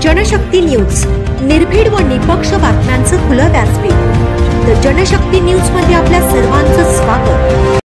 Janshakti news, निर्भीड व निपक्ष बातम्यांचं खुलं व्यासपीठ। द जनशक्ती न्यूज मध्ये आपल्या सर्वांचं स्वागत।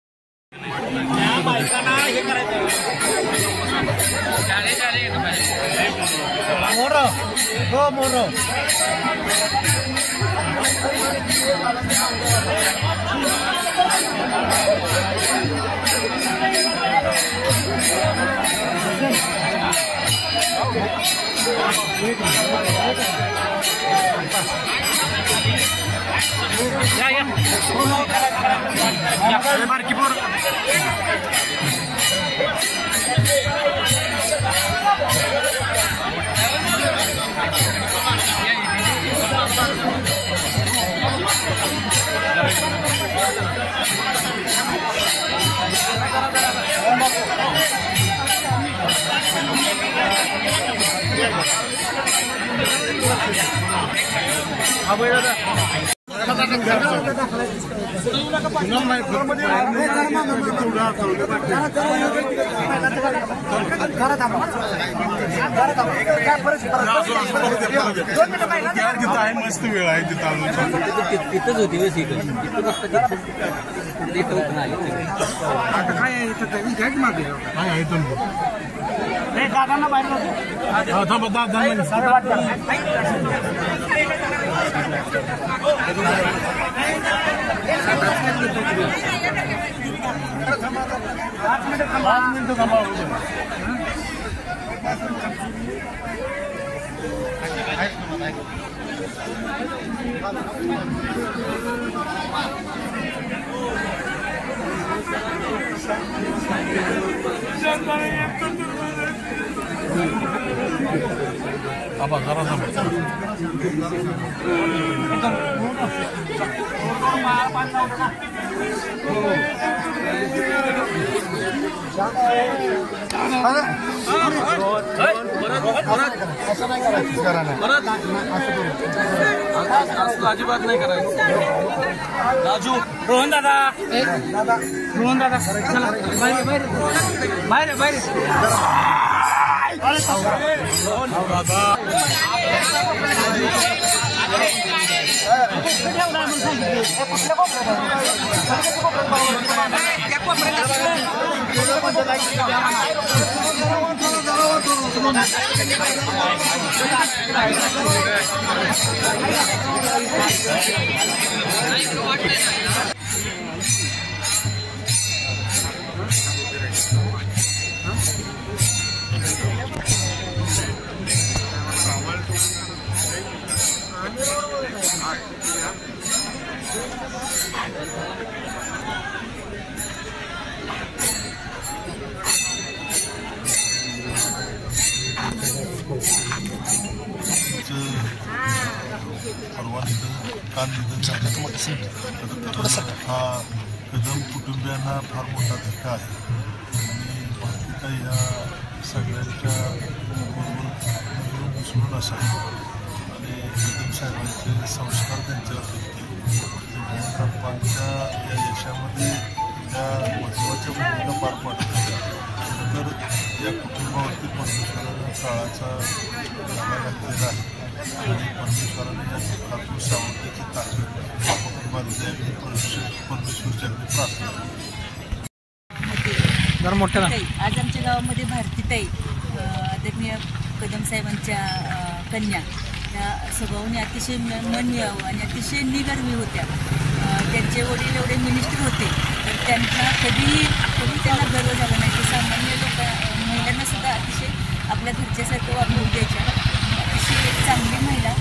मस्त वेळ आहे तिथंच होती दादांना बाहेर अजिबात नाही करायचं। राजू रोहन दादा चला बाहेर हा कदम कुटुंबियांना फार मोठा धक्का आहे आणि बाकीच्या या सगळ्यांच्या मिसळून असावे आणि कदम साहेबांचे संस्कार त्यांच्यावर होते। कापांच्या या यशामध्ये त्या महत्त्वाच्या भूमिका पार पाडतात। तर या कुटुंबावरती परमेश्वरानं काळाचा धागा घातलेला आहे आणि परमेश्वराने या दुःखातून सावरण्याची ताकद बांधली परमेश्वरच्याकडे प्रार्थना। आज आमच्या गावामध्ये भारतीताई आदरणीय कदम साहेबांच्या कन्या या स्वभावाने अतिशय मन मिळावं आणि अतिशय निगर्वी होत्या। त्यांचे वडील एवढे मिनिस्टर होते तर त्यांना कधी त्यांना गर्व झाला नाही की सामान्य महिलांना सुद्धा अतिशय आपल्या घरच्यासारखं वागणूक द्यायच्या। अतिशय चांगली महिला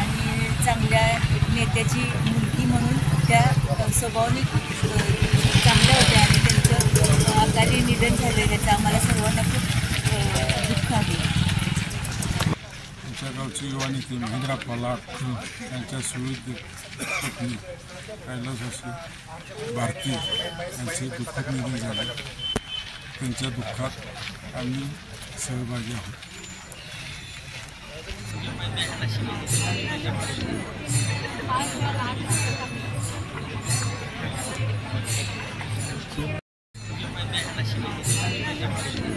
आणि चांगल्या नेत्याची मुलगी म्हणून त्या स्वभावाने चांगल्या होत्या आणि त्यांचं अकाली निधन झालं त्याचं आम्हाला सर्वांना खूप दुःख आहे। आमच्या गावची युवा नेते महेंद्र पवार यांच्या सुविध पत्नी कैलासवासी भारती यांचे दुःखद निधन झाले। त्यांच्या दुःखात आम्ही सहभागी आहोत। Gracias.